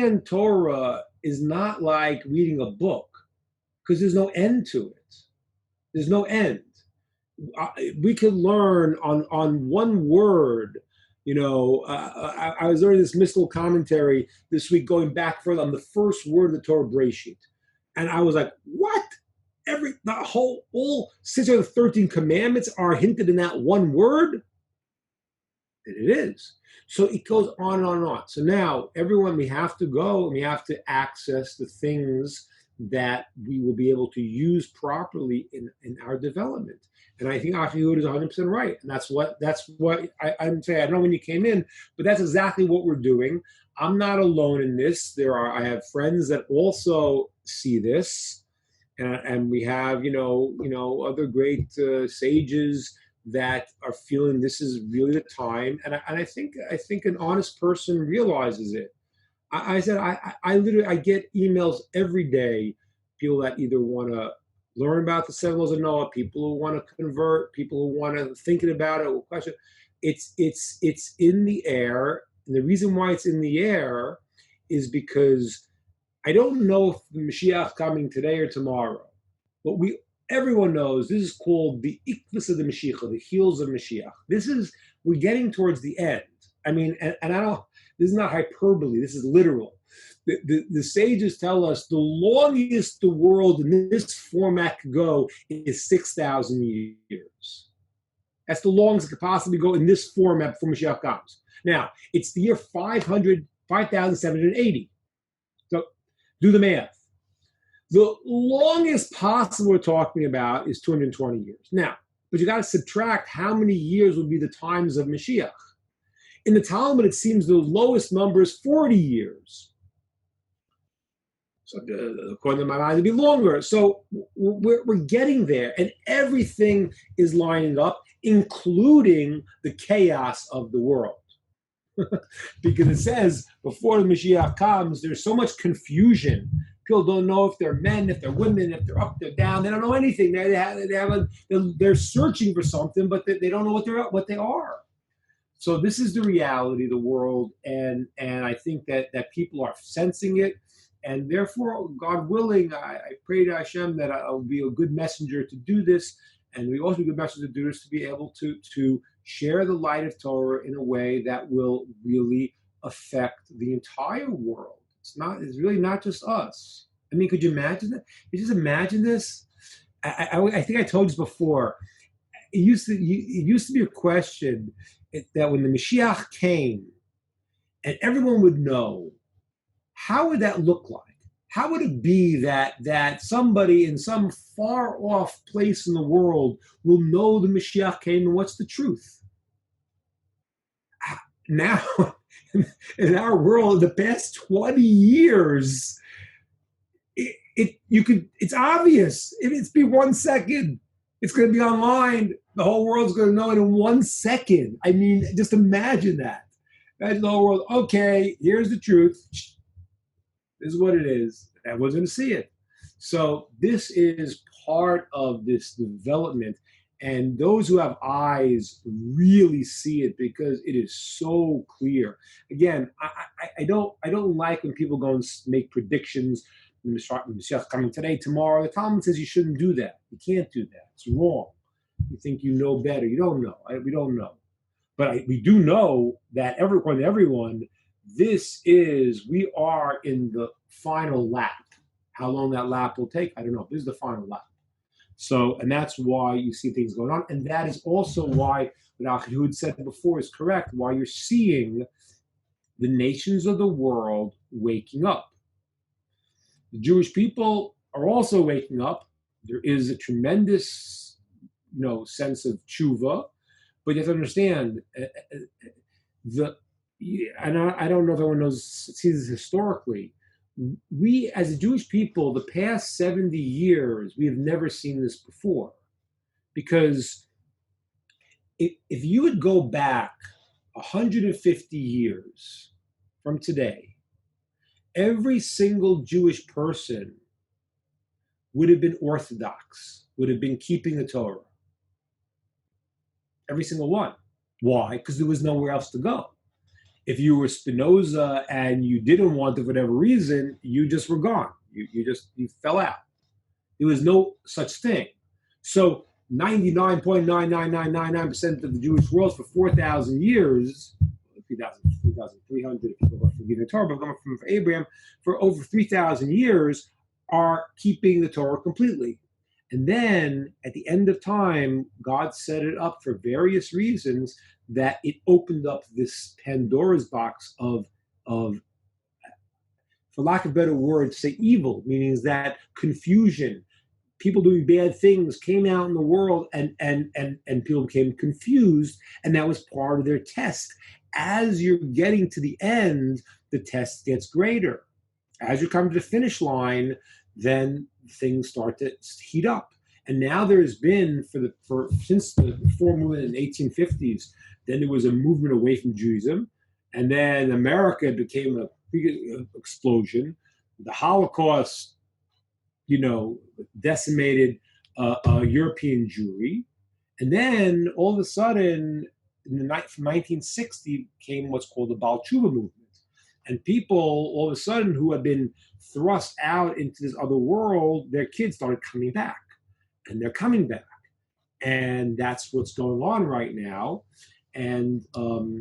understand Torah is not like reading a book, because there's no end to it. There's no end. We could learn on one word. I was learning this mystical commentary this week, going back further on the first word of the Torah, Breshit, and I was like, "What? All 613 commandments are hinted in that one word?" And it is. So it goes on and on and on. So now, everyone, we have to go and we have to access the things that we will be able to use properly in our development. And I think Achiyud is 100% right. And that's what I'm saying. I don't know when you came in, but that's exactly what we're doing. I'm not alone in this. I have friends that also see this, and we have other great sages that are feeling this is really the time. And I think an honest person realizes it. I said, I literally get emails every day, people that either want to learn about the seven laws of Noah, people who want to convert, people who want to thinking about it, or question. It's in the air. And the reason why it's in the air is because I don't know if the Mashiach is coming today or tomorrow, but everyone knows this is called the Ikvus of the Mashiach, the heels of Mashiach. We're getting towards the end. I mean, and I don't, this is not hyperbole, this is literal. The sages tell us the longest the world in this format could go is 6,000 years. That's the longest it could possibly go in this format before Mashiach comes. Now, it's the year 5,780. So do the math. The longest possible we're talking about is 220 years. Now, but you got to subtract how many years would be the times of Mashiach. In the Talmud, it seems the lowest number is 40 years. So according to my mind, it'd be longer. So we're getting there, and everything is lining up, including the chaos of the world. Because it says before the Mashiach comes, there's so much confusion. People don't know if they're men, if they're women, if they're up, they're down. They don't know anything. They're searching for something, but they don't know what they are. So this is the reality of the world, and I think that people are sensing it, and therefore, God willing, I pray to Hashem that I'll be a good messenger to do this, and we also be a good messenger to do this, to be able to share the light of Torah in a way that will really affect the entire world. It's really not just us. I mean, could you imagine that? Could you just imagine this? I think I told you this before. It used to be a question that when the Mashiach came, and everyone would know, how would that look like? How would it be that somebody in some far off place in the world will know the Mashiach came and what's the truth? Now, in our world, the past 20 years, it's obvious. If it's be 1 second, it's going to be online. The whole world's going to know it in 1 second. I mean, just imagine that. Imagine the whole world, okay, here's the truth. This is what it is. Everyone's going to see it. So this is part of this development. And those who have eyes really see it because it is so clear. Again, I don't like when people go and make predictions. Mashiach coming today, tomorrow. The Talmud says you shouldn't do that. You can't do that. It's wrong. You think you know better. You don't know. We don't know. But we do know that everyone, we are in the final lap. How long that lap will take, I don't know. This is the final lap. So, and that's why you see things going on. And that is also why what Achiyud said before is correct, why you're seeing the nations of the world waking up. The Jewish people are also waking up. There is a tremendous, sense of tshuva, but you have to understand and I don't know if everyone sees this historically. We, as a Jewish people, the past 70 years, we have never seen this before. Because if you would go back 150 years from today, every single Jewish person would have been Orthodox, would have been keeping the Torah. Every single one. Why? Because there was nowhere else to go. If you were Spinoza and you didn't want it for whatever reason, you just were gone. You fell out. There was no such thing. So 99.99999% of the Jewish world for 4,000 years, 3,300 if people are forgiving the Torah, but coming from Abraham, for over 3,000 years are keeping the Torah completely. And then at the end of time, God set it up for various reasons that it opened up this Pandora's box of for lack of a better word, say evil, meaning that confusion, people doing bad things came out in the world and people became confused, and that was part of their test. As you're getting to the end, the test gets greater. As you come to the finish line, then things start to heat up. And now there's been since the Reform movement in the 1850s, then there was a movement away from Judaism, and then America became a big explosion. The Holocaust, decimated European Jewry, and then all of a sudden, from 1960, came what's called the Balchuba Movement, and people all of a sudden who had been thrust out into this other world, their kids started coming back, and they're coming back, and that's what's going on right now. And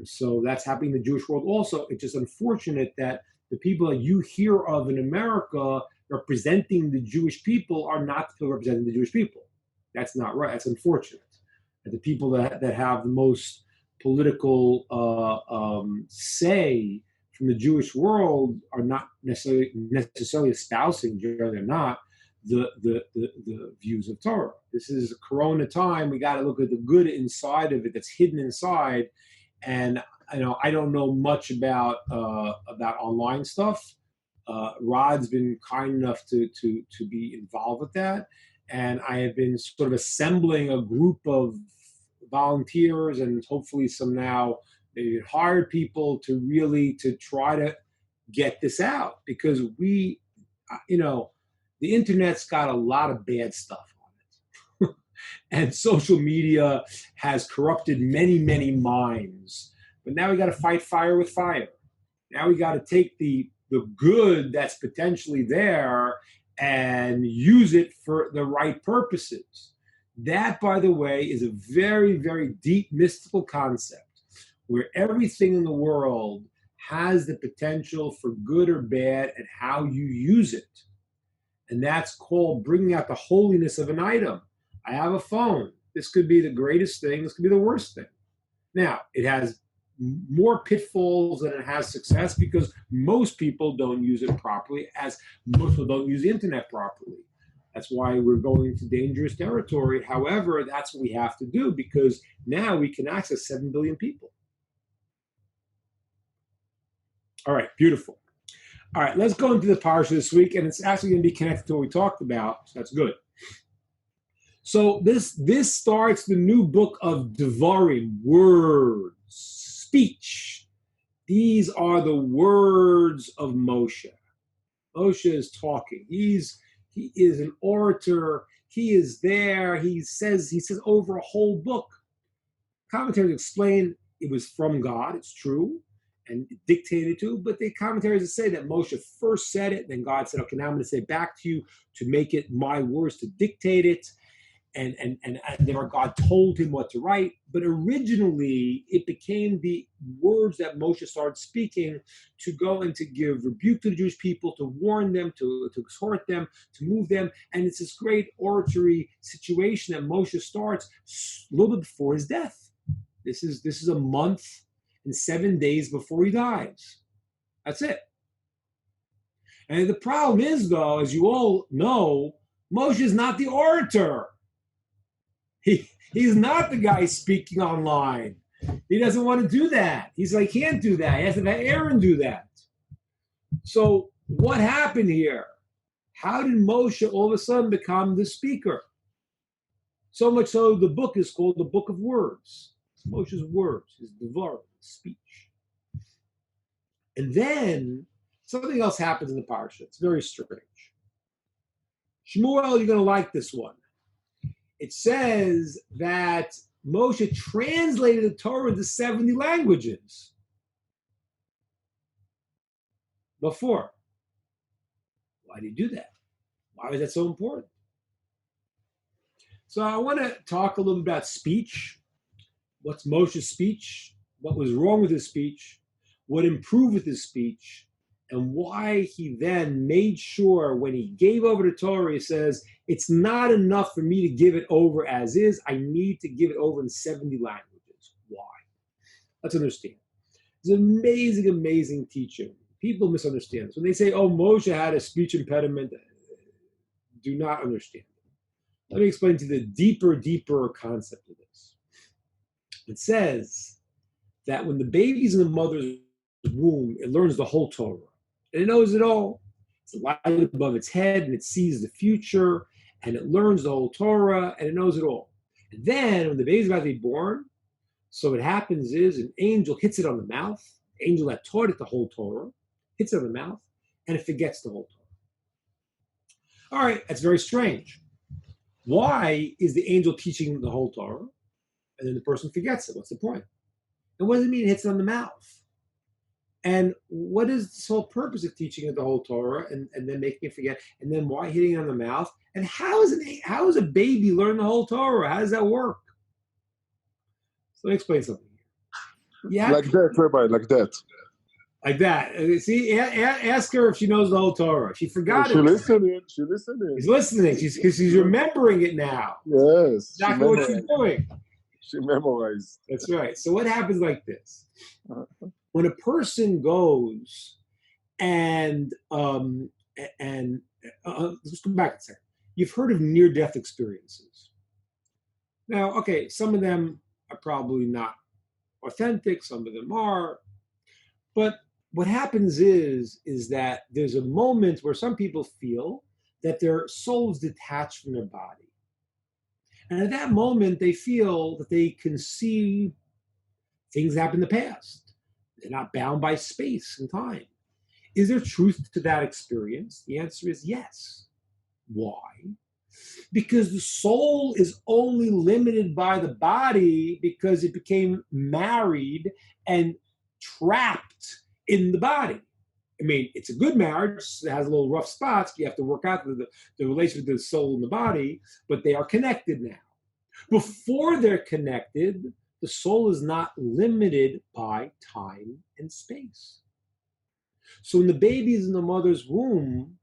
so that's happening in the Jewish world also. It's just unfortunate that the people that you hear of in America representing the Jewish people are not people representing the Jewish people. That's not right. That's unfortunate. And the people that have the most political say from the Jewish world are not necessarily espousing, generally they're not, the views of Torah. This is a Corona time. We got to look at the good inside of it that's hidden inside. And I don't know much about online stuff. Rod's been kind enough to be involved with that, and I have been sort of assembling a group of volunteers and hopefully some now maybe hired people to try to get this out, because we, the internet's got a lot of bad stuff on it. And social media has corrupted many, many minds. But now we got to fight fire with fire. Now we got to take the good that's potentially there and use it for the right purposes. That, by the way, is a very, very deep mystical concept where everything in the world has the potential for good or bad and how you use it. And that's called bringing out the holiness of an item. I have a phone. This could be the greatest thing. This could be the worst thing. Now, it has more pitfalls than it has success because most people don't use it properly, as most people don't use the internet properly. That's why we're going into dangerous territory. However, that's what we have to do, because now we can access 7 billion people. All right, beautiful. All right, let's go into the parsha this week, and it's actually going to be connected to what we talked about, so that's good. So this starts the new book of Devarim, words, speech. These are the words of Moshe. Moshe is talking. He is an orator. He is there. He says over a whole book. Commentators explain it was from God. It's true. And dictated to, but the commentaries say that Moshe first said it, then God said, okay, now I'm going to say it back to you to make it my words, to dictate it, and then God told him what to write. But originally, it became the words that Moshe started speaking to go and to give rebuke to the Jewish people, to warn them, to exhort them, to move them, and it's this great oratory situation that Moshe starts a little bit before his death. This is a month and 7 days before he dies. That's it. And the problem is, though, as you all know, Moshe is not the orator. He's not the guy speaking online. He doesn't want to do that. He's like, can't do that. He has to have Aaron do that. So what happened here? How did Moshe all of a sudden become the speaker? So much so the book is called the Book of Words. It's Moshe's words, his devarim, speech. And then something else happens in the parsha. It's very strange. Shmuel, you're going to like this one. It says that Moshe translated the Torah into 70 languages. before. Why did he do that? Why was that so important? So I want to talk a little bit about speech. What's Moshe's speech? What was wrong with his speech? What improved with his speech? And why he then made sure when he gave over the Torah, he says, it's not enough for me to give it over as is. I need to give it over in 70 languages. Why? Let's understand. He's an amazing, amazing teacher. People misunderstand this. When they say, oh, Moshe had a speech impediment, do not understand. Let me explain to you the deeper concept of this. It says that when the baby's in the mother's womb, it learns the whole Torah. And it knows it all. It's light above its head, and it sees the future, and it learns the whole Torah, and it knows it all. And then, when the baby's about to be born, so what happens is an angel hits it on the mouth. The angel that taught it the whole Torah hits it on the mouth, and it forgets the whole Torah. All right, that's very strange. Why is the angel teaching the whole Torah, and then the person forgets it? What's the point? And what does it mean it hits it on the mouth? And what is this whole purpose of teaching it the whole Torah and then making it forget? And then why hitting it on the mouth? And how is a baby learn the whole Torah? How does that work? So let me explain something here. Yeah, like that, Rabbi, like that. Like that. See, ask her if she knows the whole Torah. She forgot it. She's listening. She's listening. She's remembering it now. Yes. Exactly what she's doing. She memorized. That's right. So what happens like this? When a person goes and let's go back a second. You've heard of near-death experiences. Now, okay, some of them are probably not authentic. Some of them are. But what happens is that there's a moment where some people feel that their soul is detached from their body. And at that moment, they feel that they can see things that happened in the past. They're not bound by space and time. Is there truth to that experience? The answer is yes. Why? Because the soul is only limited by the body because it became married and trapped in the body. I mean, it's a good marriage. It has a little rough spots. You have to work out the relationship with the soul and the body, but they are connected now. Before they're connected, the soul is not limited by time and space. So when the baby is in the mother's womb,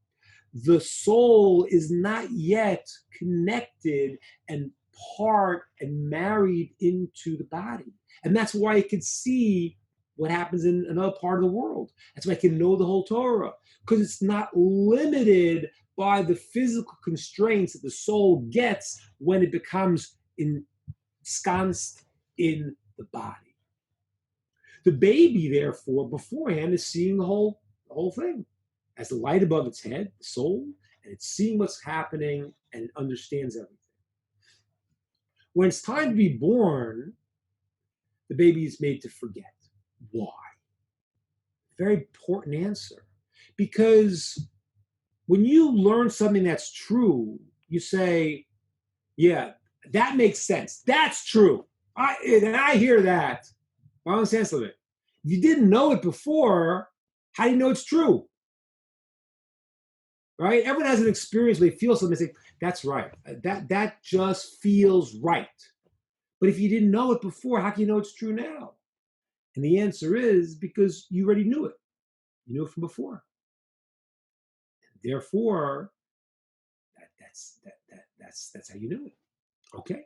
the soul is not yet connected and part and married into the body. And that's why it can see what happens in another part of the world. That's why it can know the whole Torah, because it's not limited by the physical constraints that the soul gets when it becomes ensconced in the body. The baby, therefore, beforehand is seeing the whole thing. As the light above its head, the soul, and it's seeing what's happening and it understands everything. When it's time to be born, the baby is made to forget. Why? Very important answer. Because when you learn something that's true, you say, yeah, that makes sense. That's true. I hear that. I understand something. If you didn't know it before, how do you know it's true? Right? Everyone has an experience where they feel something and say, that's right. That just feels right. But if you didn't know it before, how can you know it's true now? And the answer is because you already knew it. You knew it from before. Therefore, that's how you knew it. Okay?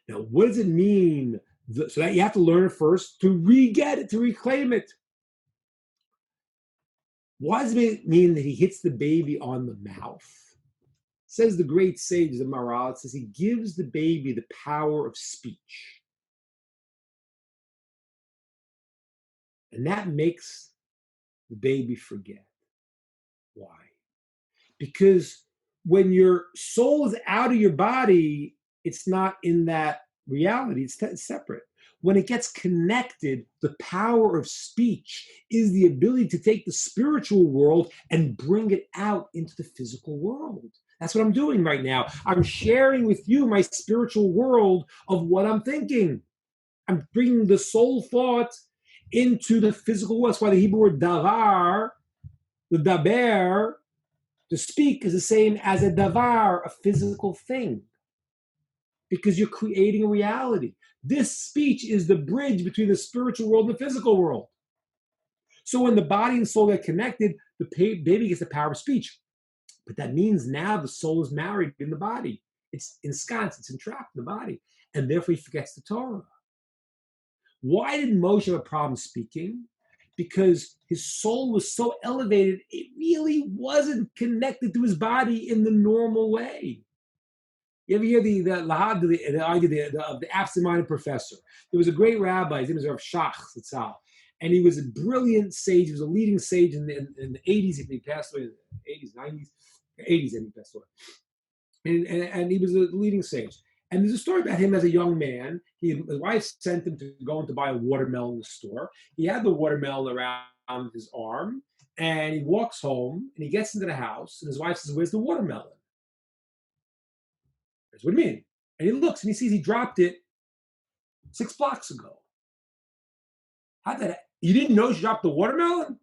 Now, what does it mean? So that you have to learn it first to re-get it, to reclaim it. Why does it mean that he hits the baby on the mouth? Says the great sage, the Maral, it says he gives the baby the power of speech. And that makes the baby forget. Why? Because when your soul is out of your body, it's not in that reality, it's separate. When it gets connected, the power of speech is the ability to take the spiritual world and bring it out into the physical world. That's what I'm doing right now. I'm sharing with you my spiritual world of what I'm thinking. I'm bringing the soul thought into the physical world. That's why the Hebrew word davar The daber, to speak, is the same as a davar, a physical thing, because you're creating a reality. This speech is the bridge between the spiritual world and the physical world. So when the body and soul get connected, the baby gets the power of speech. But that means now the soul is married in the body. It's ensconced, it's entrapped in the body. And therefore he forgets the Torah. Why did Moshe have a problem speaking? Because his soul was so elevated, it really wasn't connected to his body in the normal way. You ever hear the idea of the absent-minded professor? There was a great rabbi, his name was Rav Shach Zatzal, and he was a brilliant sage. He was a leading sage in the 80s. He passed away in the 80s, 90s, 80s, and he passed away. And he was a leading sage. And there's a story about him as a young man. His wife sent him to go in to buy a watermelon in the store. He had the watermelon around his arm, and he walks home, and he gets into the house, and his wife says, "Where's the watermelon?" He says, "What do you mean?" And he looks, and he sees he dropped it 6 blocks ago. How did that? You didn't know she dropped the watermelon?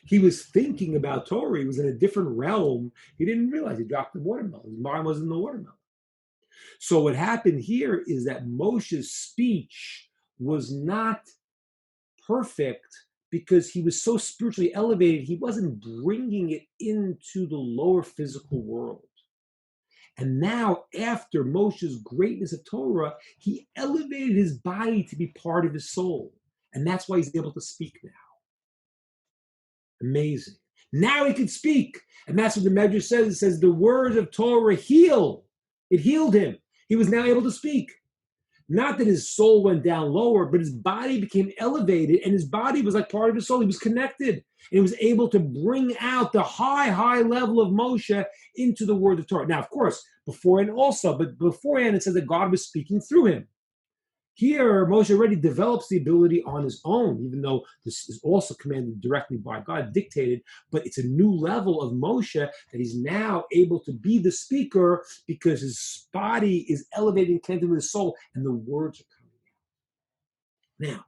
He was thinking about Torah. He was in a different realm. He didn't realize he dropped the watermelon. His mind was in the watermelon. So what happened here is that Moshe's speech was not perfect because he was so spiritually elevated, he wasn't bringing it into the lower physical world. And now, after Moshe's greatness of Torah, he elevated his body to be part of his soul. And that's why he's able to speak now. Amazing. Now he could speak. And that's what the Medrash says. It says the words of Torah heal. It healed him. He was now able to speak. Not that his soul went down lower, but his body became elevated, and his body was like part of his soul. He was connected. And he was able to bring out the high level of Moshe into the word of Torah. Now, of course, beforehand it says that God was speaking through him. Here, Moshe already develops the ability on his own, even though this is also commanded directly by God, dictated, but it's a new level of Moshe that he's now able to be the speaker because his body is elevating, connected with his soul, and the words are coming out. Now,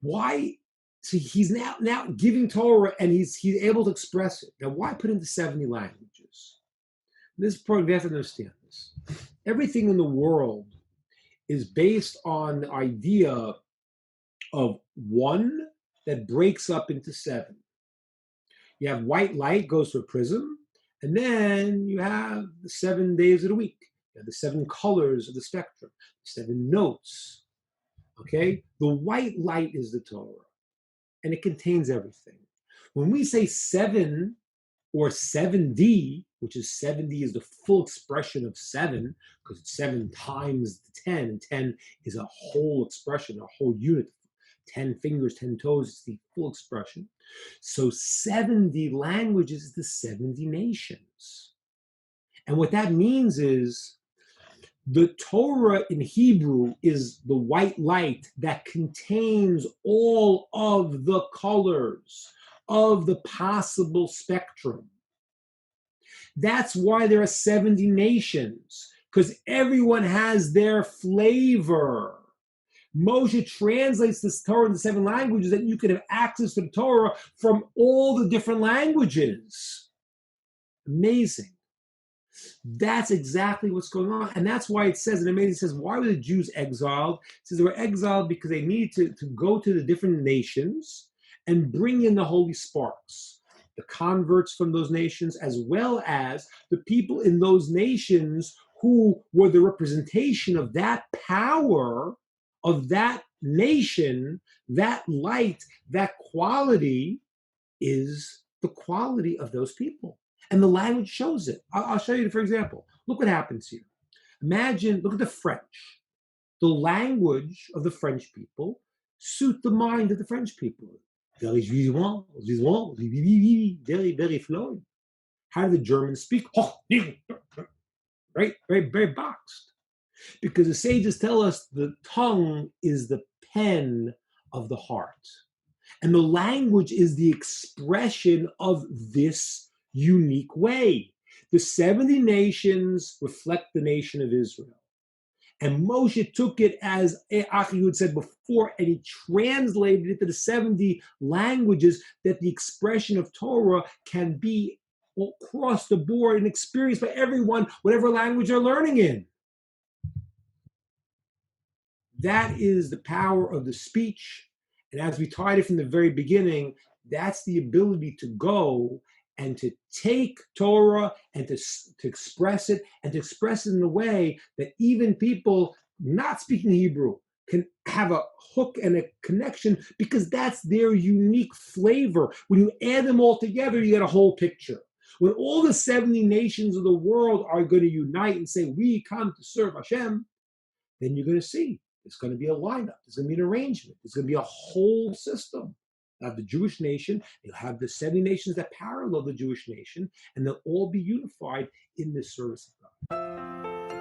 why? See, he's now giving Torah, and he's able to express it. Now, why put into 70 languages? This part, we have to understand this. Everything in the world is based on the idea of one that breaks up into 7. You have white light goes to a prism, and then you have the 7 days of the week. You have the 7 colors of the spectrum, 7 notes. Okay? The white light is the Torah, and it contains everything. When we say 7 or 7D, which is 70 is the full expression of 7, because it's 7 times the 10, and 10 is a whole expression, a whole unit. 10 fingers, 10 toes, it's the full expression. So 70 languages is the 70 nations. And what that means is the Torah in Hebrew is the white light that contains all of the colors of the possible spectrum. That's why there are 70 nations, because everyone has their flavor. Moshe translates this Torah into 7 languages that you could have access to the Torah from all the different languages. Amazing. That's exactly what's going on. And that's why it says, and amazing, it says, why were the Jews exiled? It says they were exiled because they needed to go to the different nations and bring in the holy sparks, the converts from those nations, as well as the people in those nations who were the representation of that power of that nation. That light, that quality is the quality of those people. And the language shows it. I'll show you, for example. Look what happens here. Imagine, look at the French. The language of the French people suit the mind of the French people. Very visual, very flowing. How do the Germans speak? Right? Very, very boxed. Because the sages tell us the tongue is the pen of the heart. And the language is the expression of this unique way. The 70 nations reflect the nation of Israel. And Moshe took it, as Achihud said before, and he translated it to the 70 languages, that the expression of Torah can be across the board and experienced by everyone, whatever language they're learning in. That is the power of the speech. And as we tied it from the very beginning, that's the ability to go and to take Torah and to express it, and to express it in a way that even people not speaking Hebrew can have a hook and a connection, because that's their unique flavor. When you add them all together, you get a whole picture. When all the 70 nations of the world are going to unite and say, we come to serve Hashem, then you're going to see there's going to be a lineup, there's going to be an arrangement, there's going to be a whole system. You have the Jewish nation, you'll have the 70 nations that parallel the Jewish nation, and they'll all be unified in this service of God.